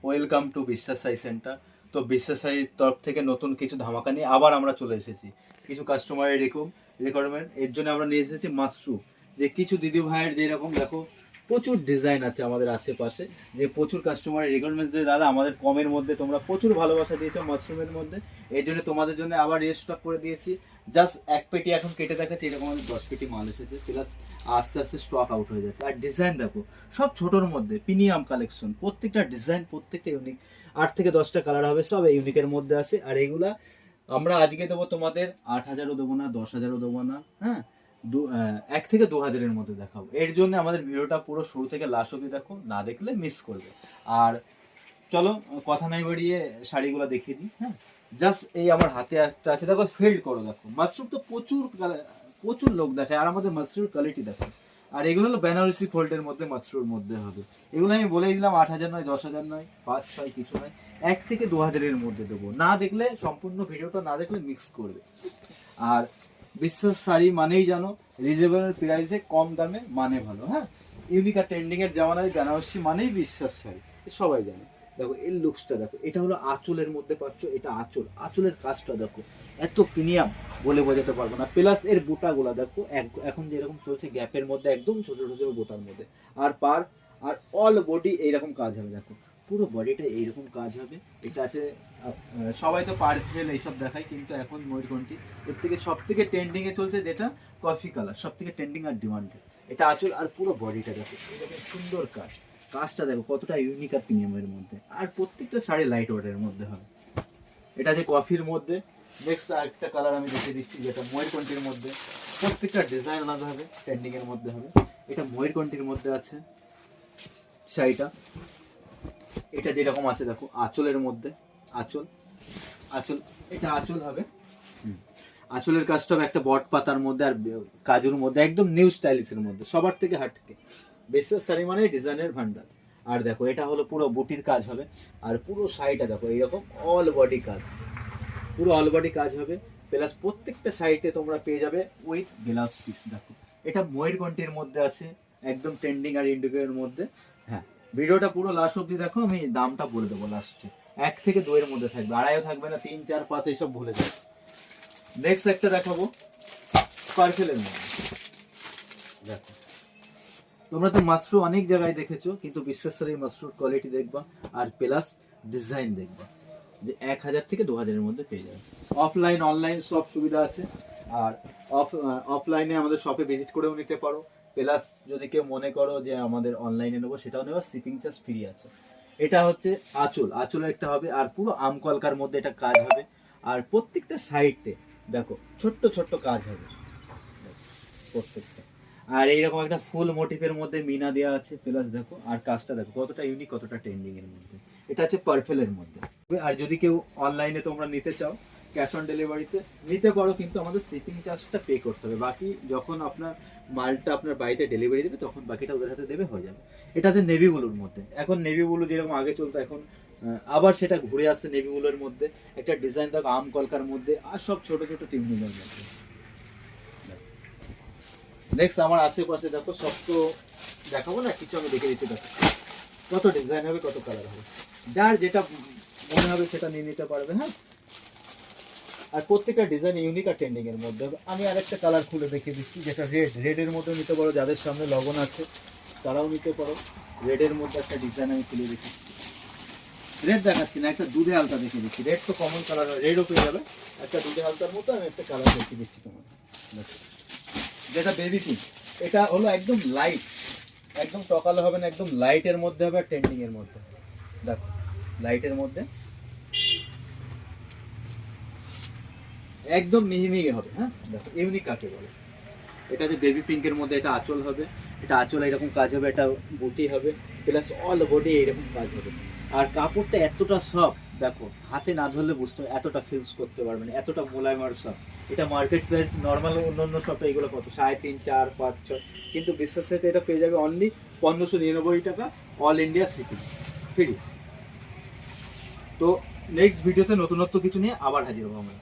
Welcome to বিশ্বাস সাই centre. তো বিশ্বাস সাইয়ের তরফ থেকে নতুন কিছু ধামাকা নিয়ে আবার আমরা চলে এসেছি। কিছু কাস্টমারের রিকোয়ারমেন্ট এর জন্য আমরা নিয়ে এসেছি মাশরুম। যে কিছু দিদি ভাইয়ের যেরকম দেখো প্রচুর ডিজাইন আছে আমাদের আশেপাশে, যে প্রচুর কাস্টমারের রিকোয়ারমেন্ট দিয়ে দাদা আমাদের কমের মধ্যে তোমরা প্রচুর ভালোবাসা দিয়েছো মাশরুমের মধ্যে, এই জন্য তোমাদের জন্য আবার রিস্টক করে দিয়েছি। জাস্ট এক পেটি এখন কেটে দেখাচ্ছি, এরকম আমাদের 10 পেটি মাল এসেছে, প্লাস আস্তে আস্তে স্টক আউট হয়ে যাচ্ছে। আর ডিজাইন দেখো সব ছোটোর মধ্যে প্রিমিয়াম কালেকশন, প্রত্যেকটা ডিজাইন প্রত্যেকটা ইউনিক, 8 থেকে 10টা কালার হবে, সব ইউনিকের মধ্যে আছে। আর এগুলা আমরা আজকে দেবো তোমাদের 8,000ও দেবো না, 10,000ও দেবো না, হ্যাঁ 1 থেকে 2,000-এর মধ্যে দেখাবো। এর জন্য আমাদের ভিডিওটা পুরো শুরু থেকে লাস্ট অবধি দেখো, না দেখলে মিস করবে। আর চলো কথা নাই বাড়িয়ে শাড়িগুলো দেখিয়ে দিই। হ্যাঁ, জাস্ট এই আমার হাতে একটা আছে, দেখো ফেল্ড করো, দেখো মাশরুম তো প্রচুর লোক দেখে, আর আমাদের মাশরুমের কোয়ালিটি দেখো। আর এগুলো হলো বেনারসি ফোল্ডের মধ্যে মাশরুমের মধ্যে হবে। এগুলো আমি বলেই দিলাম 8,000 নয়, 10,000 নয়, 5-6 কিছু নয়, 1 থেকে 2,000-এর মধ্যে দেবো। না দেখলে সম্পূর্ণ ভিডিওটা না দেখলে মিক্স করবে। আর বিশ্বাস শাড়ি মানেই জানো রিজনেবল প্রাইসে কম দামে মানে ভালো। হ্যাঁ, ইউনিক আর ট্রেন্ডিং এর জামানায় বেনারসি মানেই বিশ্বাস শাড়ি, সবাই জানে। দেখো এর লুকসটা দেখো, এটা হলো আঁচলের মধ্যে পাচ্ছ, এটা আঁচলের কাজটা দেখো এত প্রিমিয়াম বলে বোঝাতে পারবো না। প্লাস এর বুটাগুলা দেখো এখন যেরকম চলছে গ্যাপের মধ্যে একদম ছোট ছোট বুটার মধ্যে, আর আর অল বডি এইরকম কাজ হবে। দেখো পুরো বডিটা এইরকম কাজ হবে। এটা আছে সবাই তো পার্পেল এইসব দেখায়, কিন্তু এখন ময়ূরকণ্ঠী এর থেকে সব থেকে ট্রেন্ডিং এ চলছে, যেটা কফি কালার, সব থেকে ট্রেন্ডিং আর ডিমান্ডেড। এটা আঁচল, আর পুরো বডিটা দেখো এরকম সুন্দর কাজটা দেখো কতটা ইউনিক আর প্রিমিয়ামের মধ্যে। আর প্রত্যেকটা শাড়ি লাইট ওয়েটের মধ্যে হবে। এটা যে কফির মধ্যে, নেক্সট আরেকটা কালার আমি দেখিয়ে দিচ্ছি, যেটা ময়ূরকণ্ঠীর মধ্যে। প্রত্যেকটা ডিজাইন আলাদা হবে, ট্রেন্ডিং এর মধ্যে হবে। এটা ময়ূরকণ্ঠীর মধ্যে আছে শাড়িটা। এটা যেরকম আছে দেখো আঁচলের মধ্যে, আঁচল আঁচল এটা আঁচল হবে। আঁচলের কাজটা হবে একটা বট পাতার মধ্যে আর কাজুর মধ্যে, একদম নিউ স্টাইলিশের মধ্যে, সবার থেকে হাটকে। বিশ্বাস শাড়ি মানে ডিজাইনের ভান্ডার। আর দেখো এটা হলো পুরো বুটির কাজ হবে, আর পুরো শাড়িটা দেখো এইরকম অল বডি কাজ, পুরো অল বডি কাজ হবে। প্লাস প্রত্যেকটা সাইডে তোমরা পেয়ে যাবে উইথ ব্লাউজ পিস। দেখো এটা ময়ূরকণ্ঠীর মধ্যে আছে, একদম ট্রেন্ডিং আর ইন্ডিগোর মধ্যে। হ্যাঁ, ভিডিওটা পুরো লাস্ট অব্দি দেখো, আমি দামটা বলে দেবো লাস্টে। 1 থেকে 2-এর মধ্যে থাকবে, 2.5 থাকবে না, 3, 4, 5 এইসব ভুলে যাবে। নেক্সট একটা দেখাবো পার্সেলের মধ্যে। দেখো তোমরা তো মাশরুম অনেক জায়গায় দেখেছো, কিন্তু বিশ্বাস করে মাশরুম কোয়ালিটি দেখবা আর প্লাস ডিজাইন দেখবা, যে 1,000 থেকে 2,000-এর মধ্যে পেয়ে যাবে। অফলাইন অনলাইন সব সুবিধা আছে। আর অফলাইনে আমাদের শপে ভিজিট করেও নিতে পারো। প্লাস যদি কেউ মনে করো যে আমাদের অনলাইনে নেবো, সেটাও নেওয়া, শিপিং চার্জ ফ্রি আছে। এটা হচ্ছে আঁচলের একটা হবে, আর পুরো আম কলকার মধ্যে এটা কাজ হবে। আর প্রত্যেকটা সাইডে দেখো ছোট্ট ছোট্ট কাজ হবে প্রত্যেকটা। আর এইরকম একটা ফুল মোটিভের মধ্যে মিনা দেওয়া আছে, প্লাস দেখো আর কাজটা দেখো কতটা ইউনিক, কতটা ট্রেন্ডিং এর মধ্যে। এটা আছে পার্পেলের মধ্যে। আর যদি কেউ অনলাইনে তোমরা নিতে চাও, ক্যাশ অন ডেলিভারিতে নিতে পারো, কিন্তু আমাদের শিপিং চার্জটা পে করতে হবে। বাকি যখন আপনার মালটা আপনার বাড়িতে ডেলিভারি দেবে, তখন বাকিটা ওদের হাতে দেবে, হয়ে যাবে। এটা আছে নেভি ব্লুর মধ্যে। এখন নেভি ব্লু যেরকম আগে চলতো, এখন আবার সেটা ঘুরে আসছে নেভি ব্লুর মধ্যে। একটা ডিজাইন দেখো আম কলকার মধ্যে, আর সব ছোট ছোট টিমনিংয়ের মধ্যে। নেক্সট আমার আশেপাশে দেখো, সব তো দেখাবো না, কিছু আমি দেখে দিচ্ছি। দেখো কত ডিজাইন হবে, কত কালার হবে, যার যেটা মনে হবে সেটা নিয়ে নিতে পারবে। হ্যাঁ, আর প্রত্যেকটা ডিজাইন ইউনিক আর ট্রেন্ডিং এর মধ্যে হবে। আমি আরেকটা কালার খুলে দেখিয়ে দিচ্ছি, যেটা রেডের মধ্যে নিতে পারো, যাদের সামনে লগন আছে তারাও নিতে পারো। রেডের মধ্যে একটা ডিজাইন আমি খুলে দেখিয়েছি, রেড দেখাচ্ছি না, একটা দুধে হালকা দেখিয়ে দিচ্ছি। রেড তো কমন কালার, রেডও পেয়ে যাবে। একটা দুধে হালকার মতো আমি একটা কালার দেখিয়ে দিচ্ছি তোমার, যেটা বেবি পিঙ্ক। এটা হলো একদম লাইট, একদম টকালো হবে না, একদম লাইটের মধ্যে হবে, ট্রেন্ডিং এর মধ্যে। দেখো লাইটের মধ্যে একদম মিহি হবে। হ্যাঁ, দেখো ইউনিক কাকে বলে। এটা যে বেবি পিঙ্কের মধ্যে, এটা আঁচল হবে। এটা আঁচল এরকম কাজ হবে, এটা বুটি হবে, প্লাস অল বডি এইরকম কাজ হবে। আর কাপড়টা এতটা সফট, দেখো হাতে না ধরলে বুঝতে হবে, এতটা ফিলস করতে পারবেন, এতটা মোলায়েম আর সফট। এটা মার্কেট প্রাইস নর্মাল অন্য শপে এগুলো কত 3.5, 4, 5, 6, কিন্তু বিশ্বাস সাথে এটা পেয়ে যাবে অনলি 1,599 টাকা, অল ইন্ডিয়া শিপিং ফ্রি। তো নেক্সট ভিডিওতে নতুনত্ব কিছু নিয়ে আবার হাজির হবো আমরা।